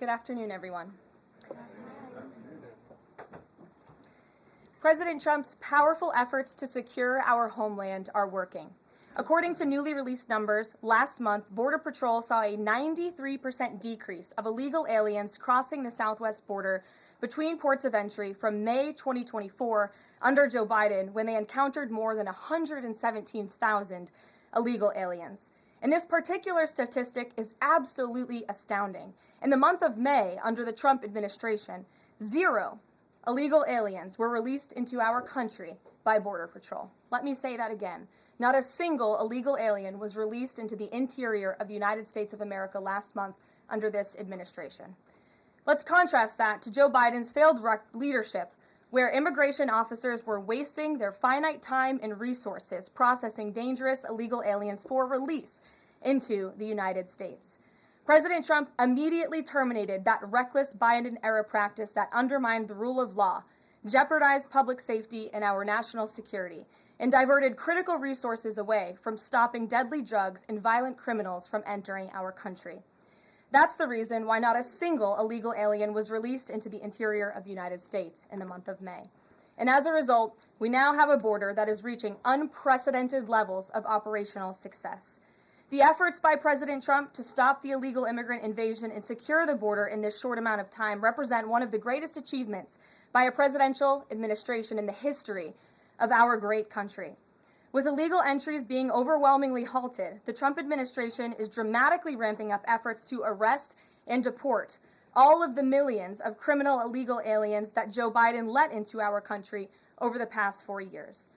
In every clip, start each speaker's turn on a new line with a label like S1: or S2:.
S1: Good afternoon, everyone. President Trump's powerful efforts to secure our homeland are working. According to newly released numbers, last month, Border Patrol saw a 93% decrease of illegal aliens crossing the southwest border between ports of entry from May 2024 under Joe Biden, when they encountered more than 117,000 illegal aliens. And this particular statistic is absolutely astounding. In the month of May, under the Trump administration, 0 illegal aliens were released into our country by Border Patrol. Let me say that again. Not a single illegal alien was released into the interior of the United States of America last month under this administration. Let's contrast that to Joe Biden's failed leadership, where immigration officers were wasting their finite time and resources processing dangerous illegal aliens for release into the United States. President Trump immediately terminated that reckless Biden-era practice that undermined the rule of law, jeopardized public safety and our national security, and diverted critical resources away from stopping deadly drugs and violent criminals from entering our country. That's the reason why not a single illegal alien was released into the interior of the United States in the month of May. And as a result, we now have a border that is reaching unprecedented levels of operational success. The efforts by President Trump to stop the illegal immigrant invasion and secure the border in this short amount of time represent one of the greatest achievements by a presidential administration in the history of our great country. With illegal entries being overwhelmingly halted, the Trump administration is dramatically ramping up efforts to arrest and deport all of the millions of criminal illegal aliens that Joe Biden let into our country over the past 4 years.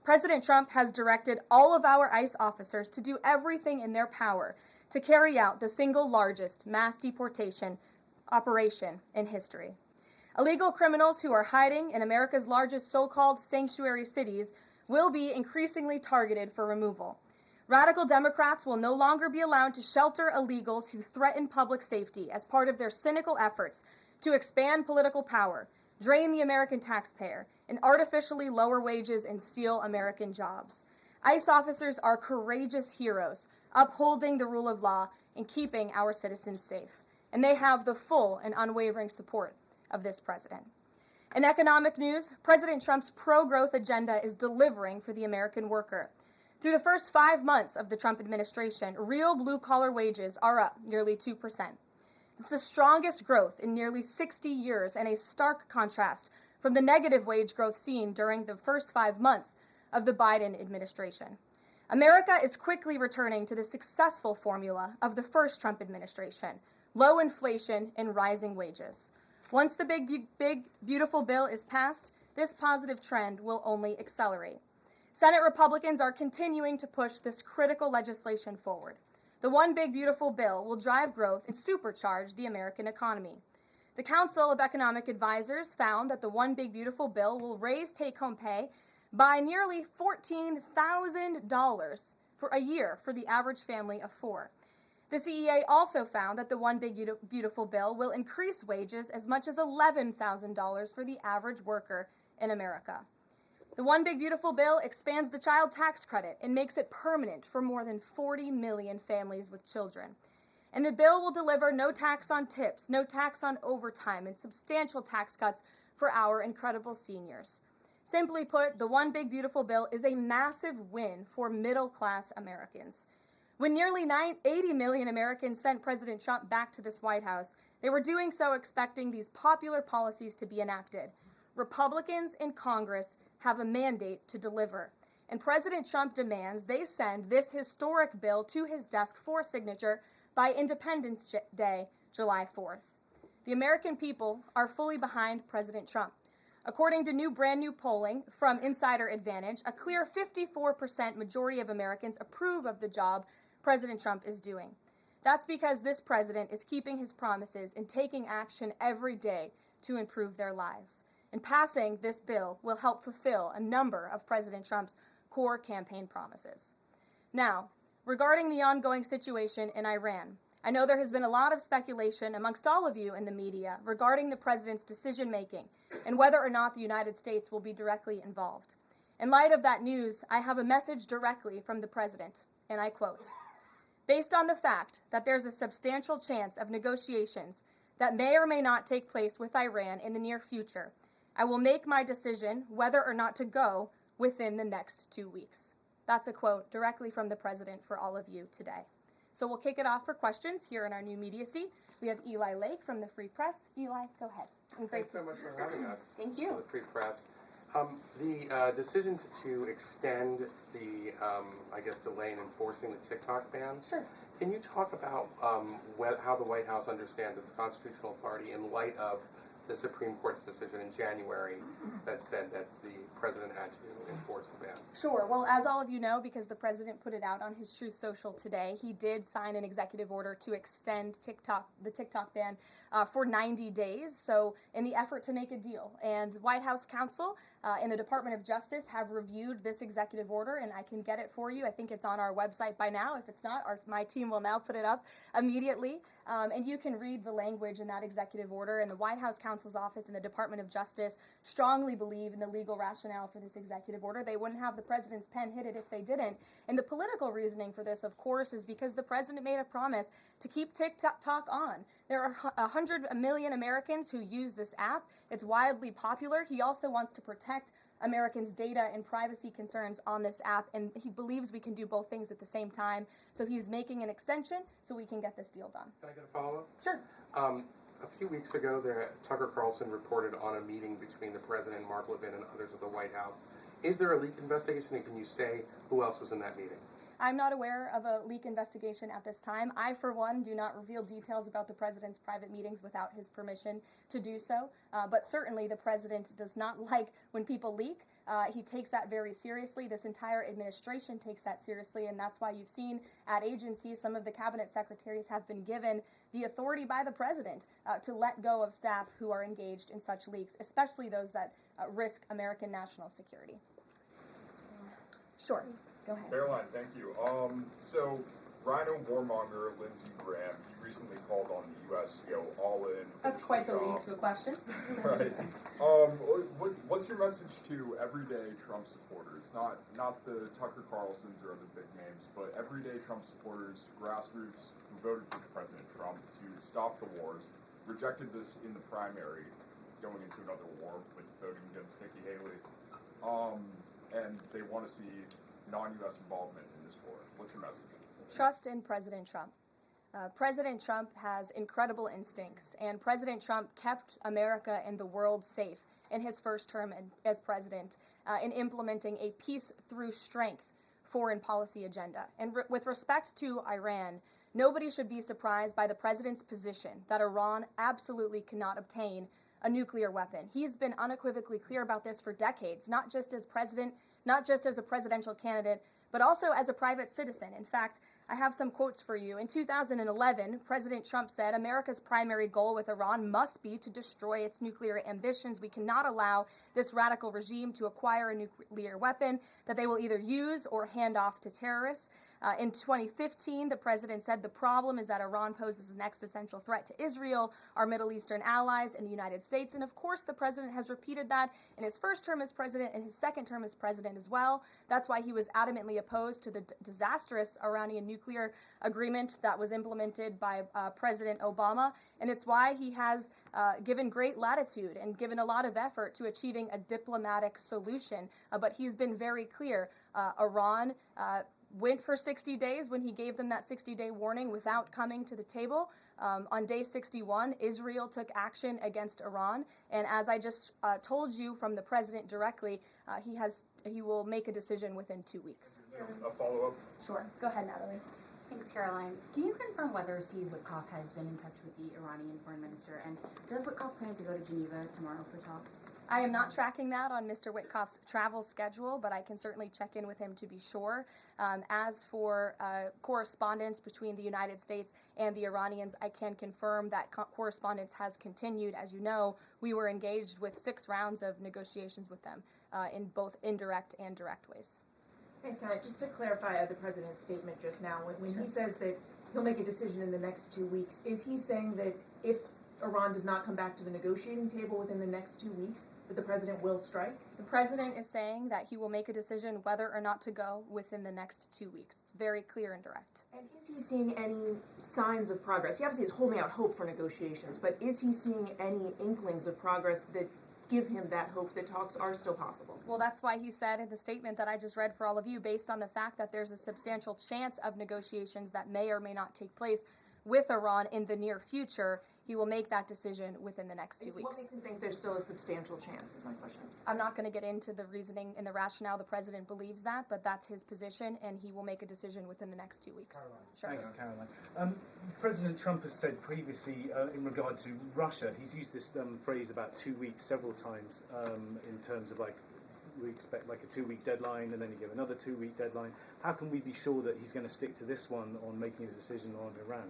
S1: President Trump has directed all of our ICE officers to do everything in their power to carry out the single largest mass deportation operation in history. Illegal criminals who are hiding in America's largest so-called sanctuary cities will be increasingly targeted for removal. Radical Democrats will no longer be allowed to shelter illegals who threaten public safety as part of their cynical efforts to expand political power, drain the American taxpayer, and artificially lower wages and steal American jobs. ICE officers are courageous heroes, upholding the rule of law and keeping our citizens safe. And they have the full and unwavering support of this president. In economic news, President Trump's pro-growth agenda is delivering for the American worker. Through the first 5 months of the Trump administration, real blue-collar wages are up nearly 2%. It's the strongest growth in nearly 60 years and a stark contrast from the negative wage growth seen during the first 5 months of the Biden administration. America is quickly returning to the successful formula of the first Trump administration: low inflation and rising wages. Once the big, beautiful bill is passed, this positive trend will only accelerate. Senate Republicans are continuing to push this critical legislation forward. The One Big Beautiful Bill will drive growth and supercharge the American economy. The Council of Economic Advisors found that the One Big Beautiful Bill will raise take-home pay by nearly $14,000 for a year for the average family of 4. The CEA also found that the One Big Beautiful Bill will increase wages as much as $11,000 for the average worker in America. The One Big Beautiful Bill expands the child tax credit and makes it permanent for more than 40 million families with children. And the bill will deliver no tax on tips, no tax on overtime, and substantial tax cuts for our incredible seniors. Simply put, the One Big Beautiful Bill is a massive win for middle-class Americans. When nearly 80 million Americans sent President Trump back to this White House, they were doing so expecting these popular policies to be enacted. Republicans in Congress have a mandate to deliver, and President Trump demands they send this historic bill to his desk for signature by Independence Day, July 4th. The American people are fully behind President Trump. According to brand new polling from Insider Advantage, a clear 54% majority of Americans approve of the job President Trump is doing. That's because this president is keeping his promises and taking action every day to improve their lives. And passing this bill will help fulfill a number of President Trump's core campaign promises. Now, regarding the ongoing situation in Iran, I know there has been a lot of speculation amongst all of you in the media regarding the president's decision-making and whether or not the United States will be directly involved. In light of that news, I have a message directly from the president, and I quote, "Based on the fact that there's a substantial chance of negotiations that may or may not take place with Iran in the near future, I will make my decision whether or not to go within the next 2 weeks. That's a quote directly from the president for all of you today. So we'll kick it off for questions here in our new media seat. We have Eli Lake from the Free Press. Eli, go ahead.
S2: Thanks so much for having us.
S1: Thank you.
S2: The Free Press. The decision to extend the, delay in enforcing the TikTok ban.
S1: Sure.
S2: Can you talk about how the White House understands its constitutional authority in light of the Supreme Court's decision in January that said that the president had to enforce the ban?
S1: Sure. Well, as all of you know, because the president put it out on his Truth Social today, he did sign an executive order to extend the TikTok ban for 90 days, so in the effort to make a deal. And the White House counsel and the Department of Justice have reviewed this executive order, and I can get it for you. I think it's on our website by now. If it's not, my team will now put it up immediately. And you can read the language in that executive order. And the White House counsel's office and the Department of Justice strongly believe in the legal rationale for this executive order. They wouldn't have the president's pen hit it if they didn't. And the political reasoning for this, of course, is because the president made a promise to keep TikTok on. There are 100 million Americans who use this app. It's wildly popular. He also wants to protect Americans' data and privacy concerns on this app, and he believes we can do both things at the same time. So he's making an extension so we can get this deal done.
S2: Can I get a follow-up?
S1: Sure.
S2: A few weeks ago, Tucker Carlson reported on a meeting between the president, Mark Levin, and others at the White House. Is there a leak investigation, and can you say who else was in that meeting?
S1: I'm not aware of a leak investigation at this time. I, for one, do not reveal details about the president's private meetings without his permission to do so. But certainly the president does not like when people leak. He takes that very seriously. This entire administration takes that seriously, and that's why you've seen at agencies some of the cabinet secretaries have been given the authority by the president to let go of staff who are engaged in such leaks, especially those that risk American national security. Sure. Go ahead.
S3: Karoline, thank you. So, Rhino warmonger Lindsey Graham, he recently called on the U.S. to go all in.
S1: That's quite the lead to a question.
S3: Right. What's your message to everyday Trump supporters? Not the Tucker Carlsons or other big names, but everyday Trump supporters, grassroots who voted for President Trump to stop the wars, rejected this in the primary, going into another war with voting against Nikki Haley, and they want to see non-U.S. involvement in this war. What's your message?
S1: Trust in President Trump. President Trump has incredible instincts, and President Trump kept America and the world safe in his first term as president in implementing a peace through strength foreign policy agenda. And with respect to Iran, nobody should be surprised by the president's position that Iran absolutely cannot obtain a nuclear weapon. He's been unequivocally clear about this for decades, not just as president, not just as a presidential candidate, but also as a private citizen. In fact, I have some quotes for you. In 2011, President Trump said, "America's primary goal with Iran must be to destroy its nuclear ambitions. We cannot allow this radical regime to acquire a nuclear weapon that they will either use or hand off to terrorists." In 2015, the president said the problem is that Iran poses an existential threat to Israel, our Middle Eastern allies, and the United States. And of course, the president has repeated that in his first term as president and his second term as president as well. That's why he was adamantly opposed to the disastrous Iranian nuclear agreement that was implemented by President Obama. And it's why he has given great latitude and given a lot of effort to achieving a diplomatic solution. But he's been very clear. Iran went for 60 days when he gave them that 60-day warning without coming to the table. On day 61, Israel took action against Iran. And as I just told you from the president directly, he will make a decision within 2 weeks.
S3: A follow-up?
S1: Sure. Go ahead, Natalie.
S4: Thanks, Caroline. Can you confirm whether Steve Witkoff has been in touch with the Iranian foreign minister? And does Witkoff plan to go to Geneva tomorrow for talks?
S1: I am not tracking that on Mr. Witkoff's travel schedule, but I can certainly check in with him to be sure. As for correspondence between the United States and the Iranians, I can confirm that correspondence has continued. As you know, we were engaged with 6 rounds of negotiations with them in both indirect and direct ways.
S5: Thanks, Caroline. Just to clarify the president's statement just now, when he says that he'll make a decision in the next 2 weeks, is he saying that if Iran does not come back to the negotiating table within the next 2 weeks, But the president will strike?
S1: The president is saying that he will make a decision whether or not to go within the next 2 weeks. It's very clear and direct.
S5: And is he seeing any signs of progress? He obviously is holding out hope for negotiations, but is he seeing any inklings of progress that give him that hope that talks are still possible?
S1: Well, that's why he said in the statement that I just read for all of you, based on the fact that there's a substantial chance of negotiations that may or may not take place with Iran in the near future, he will make that decision within the next 2 weeks.
S5: What makes him think there's still a substantial chance, is my question.
S1: I'm not going to get into the reasoning and the rationale the president believes that, but that's his position, and he will make a decision within the next 2 weeks.
S6: Karoline.
S1: Sure.
S6: Thanks, Karoline. President Trump has said previously in regard to Russia, he's used this phrase about 2 weeks several times in terms of we expect like a 2-week deadline and then you give another 2-week deadline. How can we be sure that he's going to stick to this one on making a decision on Iran?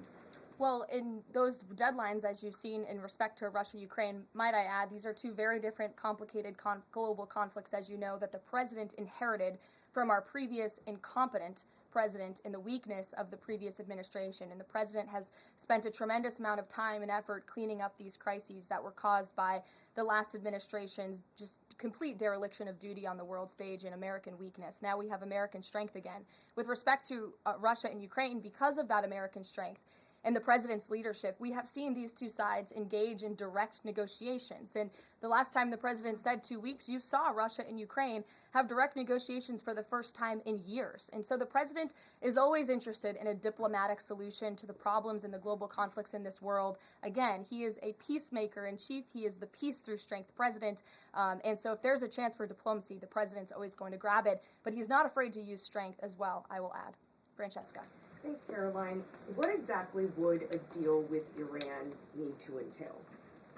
S1: Well, in those deadlines, as you've seen in respect to Russia-Ukraine, might I add, these are two very different, complicated global conflicts, as you know, that the president inherited from our previous incompetent president in the weakness of the previous administration. And the president has spent a tremendous amount of time and effort cleaning up these crises that were caused by the last administration's just complete dereliction of duty on the world stage and American weakness. Now we have American strength again. With respect to Russia and Ukraine, because of that American strength, and the president's leadership, we have seen these two sides engage in direct negotiations. And the last time the president said 2 weeks, you saw Russia and Ukraine have direct negotiations for the first time in years. And so the president is always interested in a diplomatic solution to the problems and the global conflicts in this world. Again, he is a peacemaker in chief. He is the peace through strength president. And so if there's a chance for diplomacy, the president's always going to grab it. But he's not afraid to use strength as well, I will add. Francesca.
S7: Thanks, Caroline. What exactly would a deal with Iran need to entail?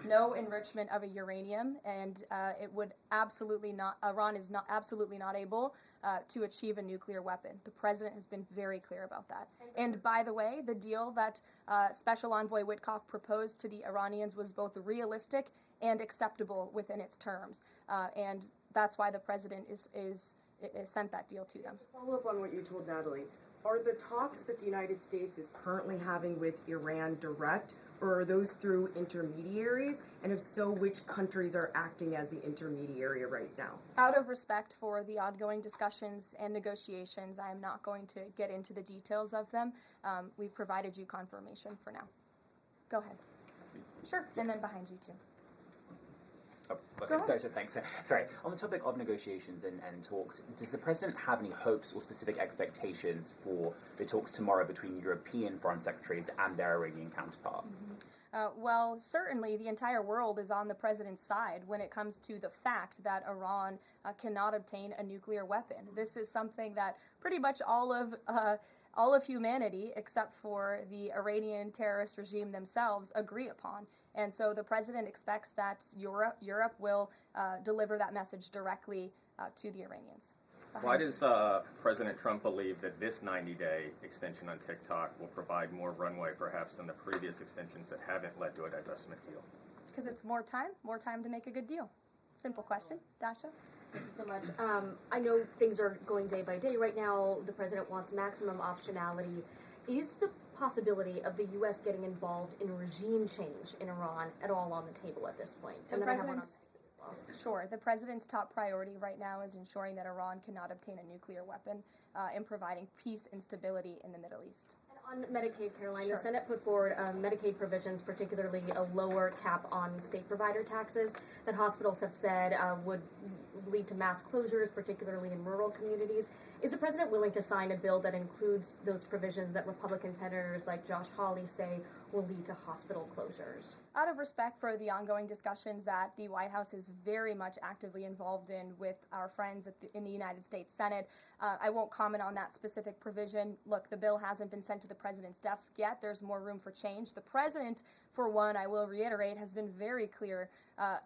S1: No enrichment of a uranium, and it would absolutely not. Iran is not absolutely not able to achieve a nuclear weapon. The president has been very clear about that. And by the way, the deal that Special Envoy Witkoff proposed to the Iranians was both realistic and acceptable within its terms, and that's why the president is sent that deal to them.
S7: To follow up on what you told Natalie, are the talks that the United States is currently having with Iran direct, or are those through intermediaries? And if so, which countries are acting as the intermediary right now?
S1: Out of respect for the ongoing discussions and negotiations, I am not going to get into the details of them. We've provided you confirmation for now. Go ahead. Sure, and then behind you too.
S8: Oh, okay. So thanks. Sorry. On the topic of negotiations and talks, does the president have any hopes or specific expectations for the talks tomorrow between European foreign secretaries and their Iranian counterpart?
S1: Well, certainly the entire world is on the president's side when it comes to the fact that Iran cannot obtain a nuclear weapon. This is something that pretty much all of humanity, except for the Iranian terrorist regime themselves, agree upon. And so the president expects that Europe will deliver that message directly to the Iranians.
S9: Why does President Trump believe that this 90-day extension on TikTok will provide more runway perhaps than the previous extensions that haven't led to a divestment deal?
S1: Because it's more time to make a good deal. Simple question. Dasha?
S10: Thank you so much. I know things are going day by day right now. The president wants maximum optionality. Is the possibility of the U.S. getting involved in regime change in Iran at all on the table at this point? And then I have one on as well.
S1: Sure. The president's top priority right now is ensuring that Iran cannot obtain a nuclear weapon and providing peace and stability in the Middle East.
S10: On Medicaid, Caroline,
S1: Sure.
S10: The Senate put forward Medicaid provisions, particularly a lower cap on state provider taxes that hospitals have said would lead to mass closures, particularly in rural communities. Is the president willing to sign a bill that includes those provisions that Republican senators like Josh Hawley say will lead to hospital closures?
S1: Out of respect for the ongoing discussions that the White House is very much actively involved in with our friends in the United States Senate, I won't comment on that specific provision. Look, the bill hasn't been sent to the president's desk yet. There's more room for change. The president, for one, I will reiterate, has been very clear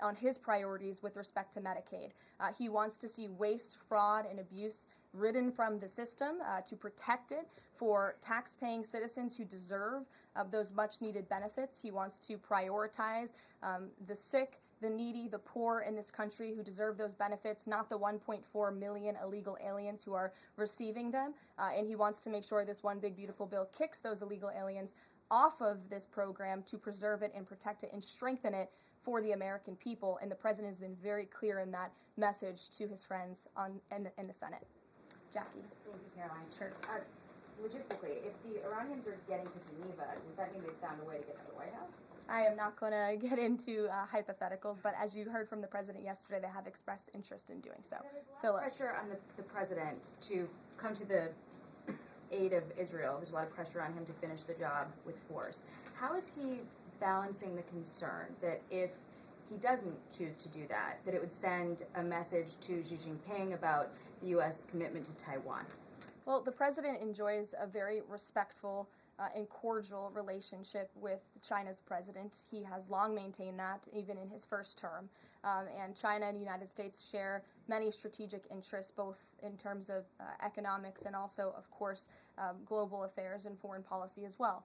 S1: on his priorities with respect to Medicaid. He wants to see waste, fraud, and abuse ridden from the system to protect it for tax-paying citizens who deserve those much-needed benefits. He wants to prioritize the sick, the needy, the poor in this country who deserve those benefits, not the 1.4 million illegal aliens who are receiving them. And he wants to make sure this one big beautiful bill kicks those illegal aliens off of this program to preserve it and protect it and strengthen it for the American people, and the president has been very clear in that message to his friends in the Senate. Jackie.
S4: Thank you, Caroline.
S1: Sure.
S4: Logistically, if the Iranians are getting to Geneva, does that mean they've found a way to get to the White House?
S1: I am not going to get into hypotheticals, but as you heard from the president yesterday, they have expressed interest in doing so.
S4: There's a lot
S1: Philip.
S4: of pressure on the president to come to the aid of Israel. There's a lot of pressure on him to finish the job with force. How is he balancing the concern that if he doesn't choose to do that, that it would send a message to Xi Jinping about the U.S. commitment to Taiwan?
S1: Well, the president enjoys a very respectful and cordial relationship with China's president. He has long maintained that, even in his first term. And China and the United States share many strategic interests, both in terms of economics and also, of course, global affairs and foreign policy as well.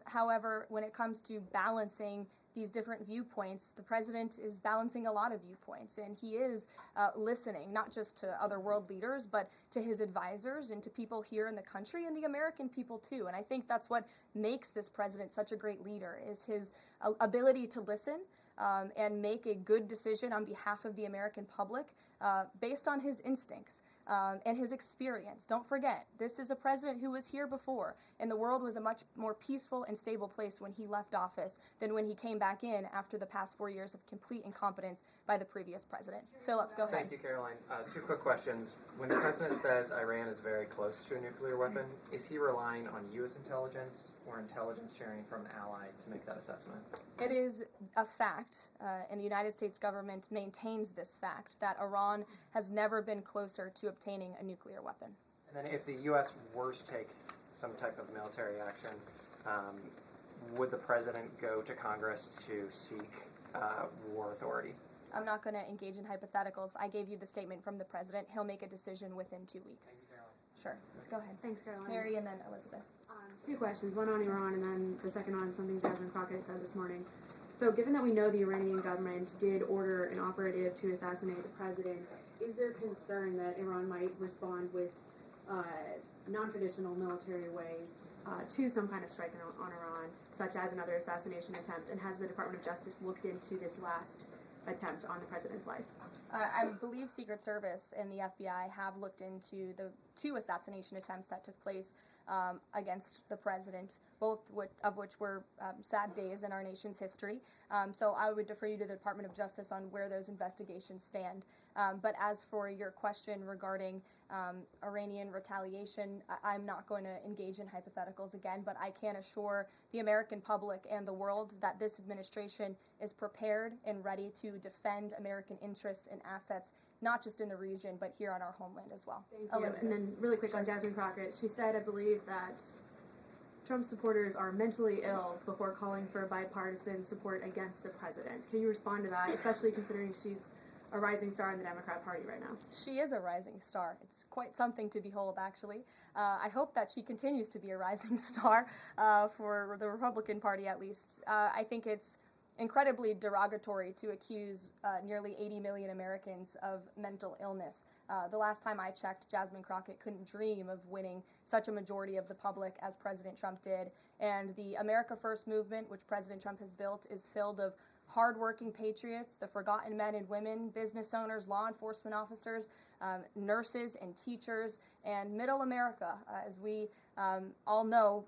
S1: However, when it comes to balancing these different viewpoints, the president is balancing a lot of viewpoints, and he is listening not just to other world leaders, but to his advisors and to people here in the country and the American people too. And I think that's what makes this president such a great leader, is his ability to listen and make a good decision on behalf of the American public based on his instincts and his experience. Don't forget, this is a president who was here before, and the world was a much more peaceful and stable place when he left office than when he came back in after the past 4 years of complete incompetence by the previous president. Philip, go ahead.
S11: Thank you, Caroline. Two quick questions. When the president says Iran is very close to a nuclear weapon, is he relying on U.S. intelligence or intelligence sharing from an ally to make that assessment?
S1: It is a fact, and the United States government maintains this fact, that Iran has never been closer to obtaining a nuclear weapon.
S11: And then if the U.S. were to take some type of military action, would the president go to Congress to seek war authority?
S1: I'm not going to engage in hypotheticals. I gave you the statement from the president. He'll make a decision within 2 weeks.
S11: Thank you, Caroline.
S1: Sure. Go ahead.
S12: Thanks, Caroline.
S1: Mary and then Elizabeth.
S12: Two questions, one on Iran and then the second on something Jasmine Crockett said this morning. So given that we know the Iranian government did order an operative to assassinate the president, is there concern that Iran might respond with non-traditional military ways to some kind of strike on Iran, such as another assassination attempt? And has the Department of Justice looked into this last attempt on the president's life?
S1: I believe Secret Service and the FBI have looked into the 2 assassination attempts that took place against the president, both of which were sad days in our nation's history. So I would defer you to the Department of Justice on where those investigations stand. But as for your question regarding Iranian retaliation, I'm not going to engage in hypotheticals again, but I can assure the American public and the world that this administration is prepared and ready to defend American interests and assets, not just in the region, but here on our homeland as well.
S12: Thank you. And then really quick on Jasmine Crockett, she said, I believe, that Trump supporters are mentally ill before calling for bipartisan support against the president. Can you respond to that, especially considering she's a rising star in the Democrat Party right now?
S1: She is a rising star. It's quite something to behold, actually. I hope that she continues to be a rising star for the Republican Party, at least. I think it's incredibly derogatory to accuse nearly 80 million Americans of mental illness. The last time I checked, Jasmine Crockett couldn't dream of winning such a majority of the public as President Trump did. And the America First movement, which President Trump has built, is filled of hardworking patriots, the forgotten men and women, business owners, law enforcement officers, nurses and teachers, and middle America, as we all know,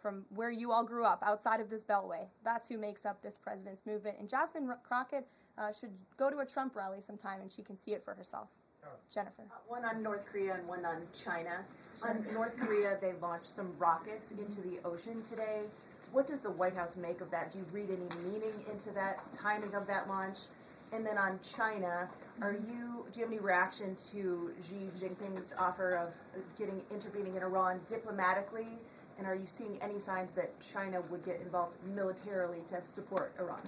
S1: from where you all grew up, outside of this beltway. That's who makes up this president's movement. And Jasmine Crockett should go to a Trump rally sometime and she can see it for herself. Jennifer.
S5: One on North Korea and one on China. On North Korea, they launched some rockets into the ocean today. What does the White House make of that? Do you read any meaning into that timing of that launch? And then on China, do you have any reaction to Xi Jinping's offer of intervening in Iran diplomatically? And are you seeing any signs that China would get involved militarily to support Iran?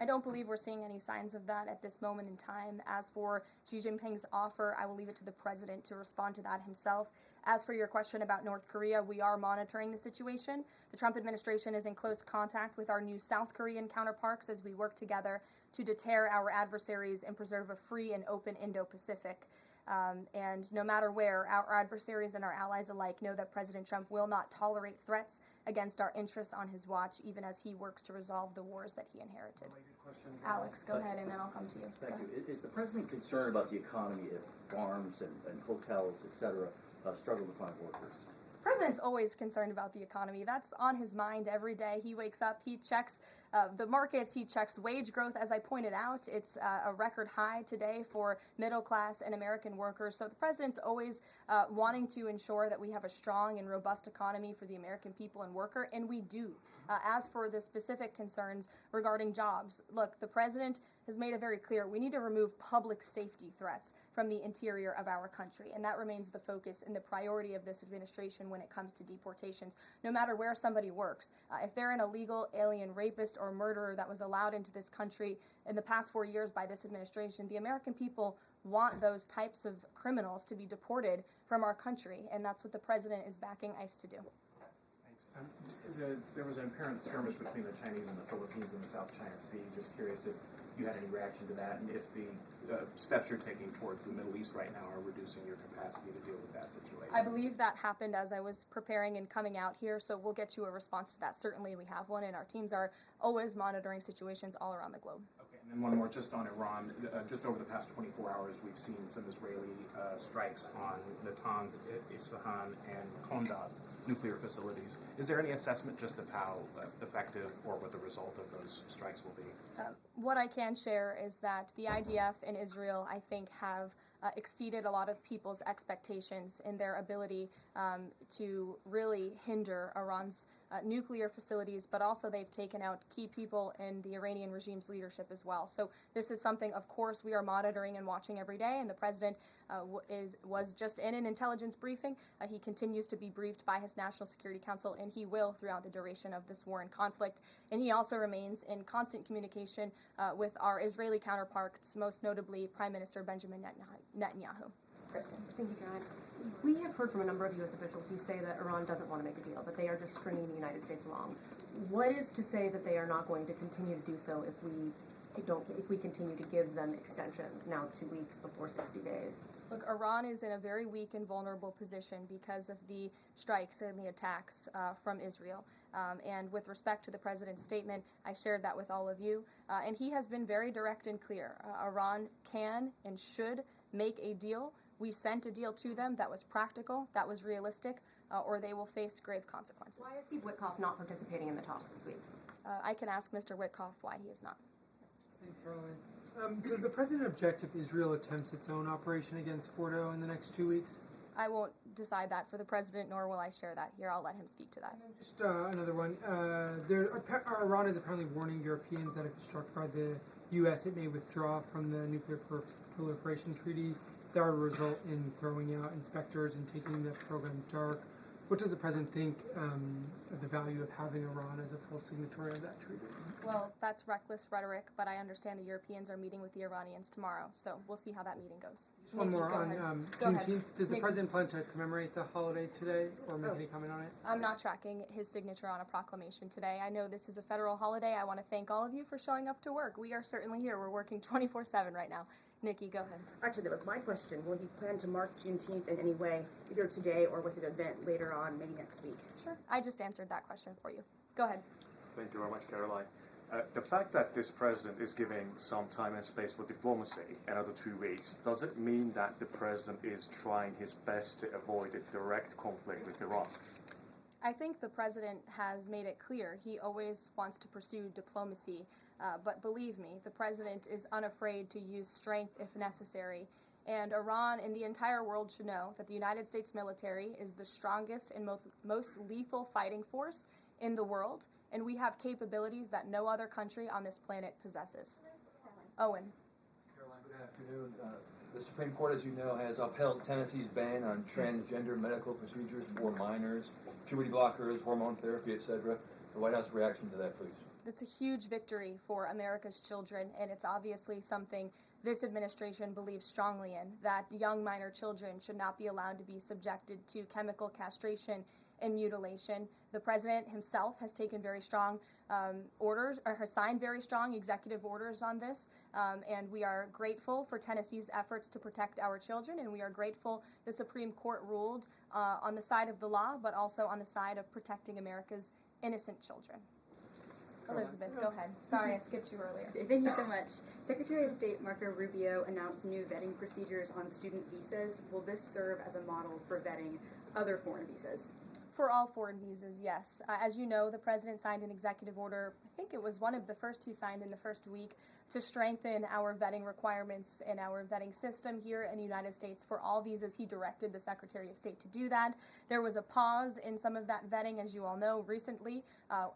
S1: I don't believe we're seeing any signs of that at this moment in time. As for Xi Jinping's offer, I will leave it to the president to respond to that himself. As for your question about North Korea, we are monitoring the situation. The Trump administration is in close contact with our new South Korean counterparts as we work together to deter our adversaries and preserve a free and open Indo-Pacific. And no matter where, our adversaries and our allies alike know that President Trump will not tolerate threats against our interests on his watch, even as he works to resolve the wars that he inherited. Alex, go ahead, and then I'll come to you.
S13: Thank you. Is the president concerned about the economy if farms and hotels, et cetera, struggle to find workers?
S1: The president's always concerned about the economy. That's on his mind every day. He wakes up, he checks the markets, he checks wage growth. As I pointed out, it's a record high today for middle class and American workers. So the president's always wanting to ensure that we have a strong and robust economy for the American people and worker, and we do. As for the specific concerns regarding jobs, look, the president has made it very clear we need to remove public safety threats from the interior of our country, and that remains the focus and the priority of this administration when it comes to deportations. No matter where somebody works, if they're an illegal alien rapist or murderer that was allowed into this country in the past 4 years by this administration, the American people want those types of criminals to be deported from our country, and that's what the president is backing ICE to do.
S14: Thanks. There was an apparent skirmish between the Chinese and the Philippines in the South China Sea. Just curious if you had any reaction to that, and if the steps you're taking towards the Middle East right now are reducing your capacity to deal with that situation.
S1: I believe that happened as I was preparing and coming out here, so we'll get you a response to that. Certainly we have one, and our teams are always monitoring situations all around the globe.
S14: Okay, and then one more just on Iran. Just over the past 24 hours, we've seen some Israeli strikes on Natanz, Isfahan, and Kondab nuclear facilities. Is there any assessment just of how effective or what the result of those strikes will be?
S1: What I can share is that the IDF and Israel, I think, have exceeded a lot of people's expectations in their ability to really hinder Iran's nuclear facilities, but also they've taken out key people in the Iranian regime's leadership as well. So this is something, of course, we are monitoring and watching every day, and the president was just in an intelligence briefing. He continues to be briefed by his National Security Council, and he will throughout the duration of this war and conflict. And he also remains in constant communication with our Israeli counterparts, most notably Prime Minister Benjamin Netanyahu. Kristen.
S15: Thank you, Caroline. We have heard from a number of U.S. officials who say that Iran doesn't want to make a deal, that they are just stringing the United States along. What is to say that they are not going to continue to do so if we continue to give them extensions, now 2 weeks before 60 days?
S1: Look, Iran is in a very weak and vulnerable position because of the strikes and the attacks from Israel. And with respect to the president's statement, I shared that with all of you. And he has been very direct and clear. Iran can and should make a deal. We sent a deal to them that was practical, that was realistic, or they will face grave consequences.
S15: Why is Steve Witkoff not participating in the talks this week?
S1: I can ask Mr. Witkoff why he is not.
S16: Thanks, Caroline. Does the president object if Israel attempts its own operation against Fordo in the next 2 weeks?
S1: I won't decide that for the president, nor will I share that here. I'll let him speak to that.
S16: Just another one. Iran is apparently warning Europeans that if it's struck by the U.S., it may withdraw from the nuclear proliferation treaty. That would result in throwing out inspectors and taking the program dark. What does the president think of the value of having Iran as a full signatory of that treaty?
S1: Well, that's reckless rhetoric, but I understand the Europeans are meeting with the Iranians tomorrow, so we'll see how that meeting goes.
S16: Just one more on Juneteenth. Does the president plan to commemorate the holiday today or make any comment on it?
S1: I'm not tracking his signature on a proclamation today. I know this is a federal holiday. I want to thank all of you for showing up to work. We are certainly here. We're working 24/7 right now. Nikki, go ahead.
S17: Actually, that was my question. Will he plan to mark Juneteenth in any way, either today or with an event later on, maybe next week?
S1: Sure. I just answered that question for you. Go ahead.
S18: Thank you very much, Caroline. The fact that this president is giving some time and space for diplomacy, another 2 weeks, does it mean that the president is trying his best to avoid a direct conflict with Iran?
S1: I think the president has made it clear he always wants to pursue diplomacy, but believe me, the president is unafraid to use strength if necessary. And Iran and the entire world should know that the United States military is the strongest and most lethal fighting force in the world, and we have capabilities that no other country on this planet possesses. Owen.
S19: Caroline, good afternoon. The Supreme Court, as you know, has upheld Tennessee's ban on transgender medical procedures for minors, puberty blockers, hormone therapy, etc. The White House reaction to that, please.
S1: It's a huge victory for America's children, and it's obviously something this administration believes strongly in, that young minor children should not be allowed to be subjected to chemical castration and mutilation. The president himself has taken very strong orders, or has signed very strong executive orders on this, and we are grateful for Tennessee's efforts to protect our children, and we are grateful the Supreme Court ruled on the side of the law, but also on the side of protecting America's innocent children. Elizabeth, go ahead. Sorry, I skipped you earlier.
S20: Okay, thank you so much. Secretary of State Marco Rubio announced new vetting procedures on student visas. Will this serve as a model for vetting other foreign visas?
S1: For all foreign visas, yes. As you know, the president signed an executive order, I think it was one of the first he signed in the first week, to strengthen our vetting requirements and our vetting system here in the United States for all visas. He directed the Secretary of State to do that. There was a pause in some of that vetting, as you all know, recently,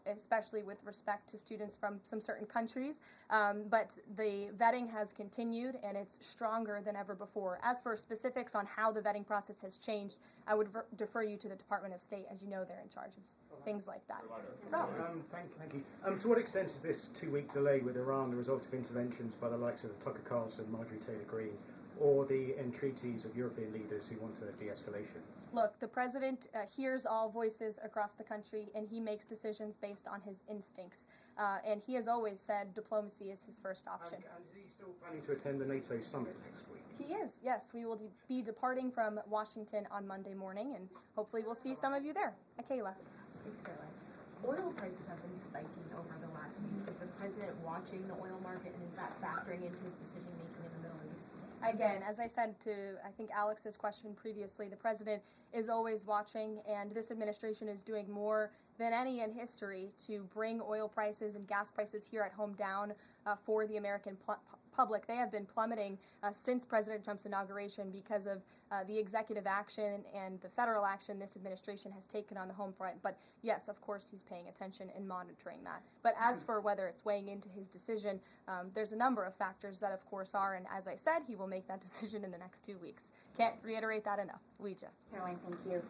S1: especially with respect to students from some certain countries. But the vetting has continued, and it's stronger than ever before. As for specifics on how the vetting process has changed, I would defer you to the Department of State. As you know, they're in charge of things like that.
S21: Thank you. To what extent is this 2-week delay with Iran the result of interventions by the likes of Tucker Carlson, Marjorie Taylor Greene, or the entreaties of European leaders who want a de-escalation?
S1: Look, the president hears all voices across the country, and he makes decisions based on his instincts. And he has always said diplomacy is his first option.
S21: And is he still planning to attend the NATO summit next week?
S1: He is, yes. We will be departing from Washington on Monday morning, and hopefully we'll see some of you there. Akela.
S22: Thanks, Caroline. Oil prices have been spiking over the last week. Is the president watching the oil market, and is that factoring into his decision-making in the Middle East?
S1: Again, as I said to, I think, Alex's question previously, the president is always watching, and this administration is doing more than any in history to bring oil prices and gas prices here at home down for the American public. They have been plummeting since President Trump's inauguration because of the executive action and the federal action this administration has taken on the home front. But yes, of course, he's paying attention and monitoring that. But as for whether it's weighing into his decision, there's a number of factors that, of course, are, and as I said, he will make that decision in the next 2 weeks. Can't reiterate that enough. Ouija.
S23: Caroline, thank you.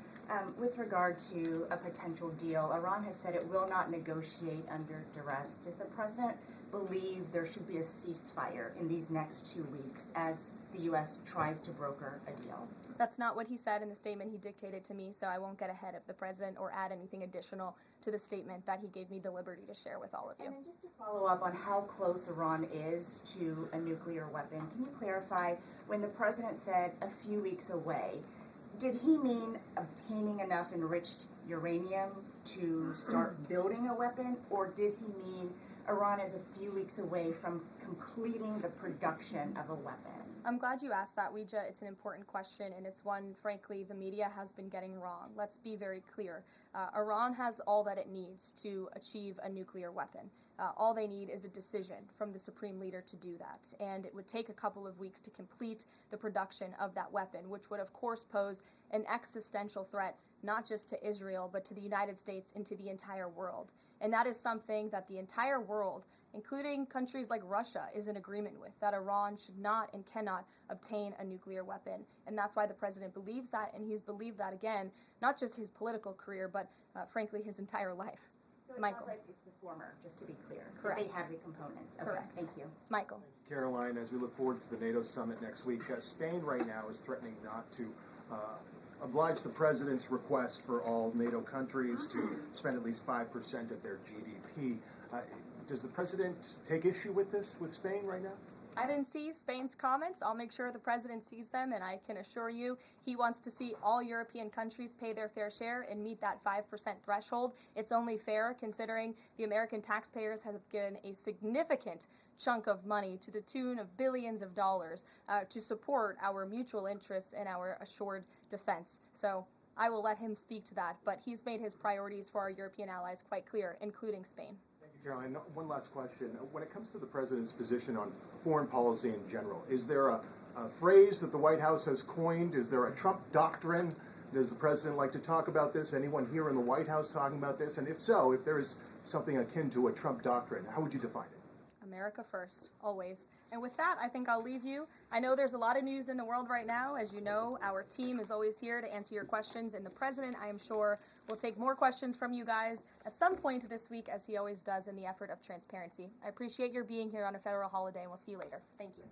S23: With regard to a potential deal, Iran has said it will not negotiate under duress. Does the president believe there should be a ceasefire in these next 2 weeks as the U.S. tries to broker a deal?
S1: That's not what he said in the statement he dictated to me, so I won't get ahead of the president or add anything additional to the statement that he gave me the liberty to share with all of you.
S23: And then just to follow up on how close Iran is to a nuclear weapon, can you clarify, when the president said a few weeks away, did he mean obtaining enough enriched uranium to start building a weapon, or did he mean Iran is a few weeks away from completing the production of a weapon?
S1: I'm glad you asked that, Ouija. It's an important question, and it's one, frankly, the media has been getting wrong. Let's be very clear. Iran has all that it needs to achieve a nuclear weapon. All they need is a decision from the supreme leader to do that, and it would take a couple of weeks to complete the production of that weapon, which would, of course, pose an existential threat not just to Israel, but to the United States and to the entire world. And that is something that the entire world, including countries like Russia, is in agreement with, that Iran should not and cannot obtain a nuclear weapon. And that's why the president believes that, and he's believed that, again, not just his political career, but frankly, his entire life.
S23: So it
S1: Michael.
S23: sounds like it's the former, just to be clear.
S1: Correct.
S23: That they have the components. Okay,
S1: Correct.
S23: thank you.
S1: Michael.
S24: Caroline, as we look forward to the NATO summit next week, Spain right now is threatening not to oblige the president's request for all NATO countries to spend at least 5% of their GDP. Does the president take issue with this, with Spain right now?
S1: I didn't see Spain's comments. I'll make sure the president sees them, and I can assure you he wants to see all European countries pay their fair share and meet that 5% threshold. It's only fair considering the American taxpayers have given a significant chunk of money to the tune of billions of dollars to support our mutual interests and our assured defense. So I will let him speak to that, but he's made his priorities for our European allies quite clear, including Spain.
S24: Caroline, one last question. When it comes to the president's position on foreign policy in general, is there a phrase that the White House has coined? Is there a Trump doctrine? Does the president like to talk about this? Anyone here in the White House talking about this? And if so, if there is something akin to a Trump doctrine, how would you define it?
S1: America first, always. And with that, I think I'll leave you. I know there's a lot of news in the world right now. As you know, our team is always here to answer your questions, and the president, I am sure, will take more questions from you guys at some point this week, as he always does in the effort of transparency. I appreciate your being here on a federal holiday, and we'll see you later. Thank you.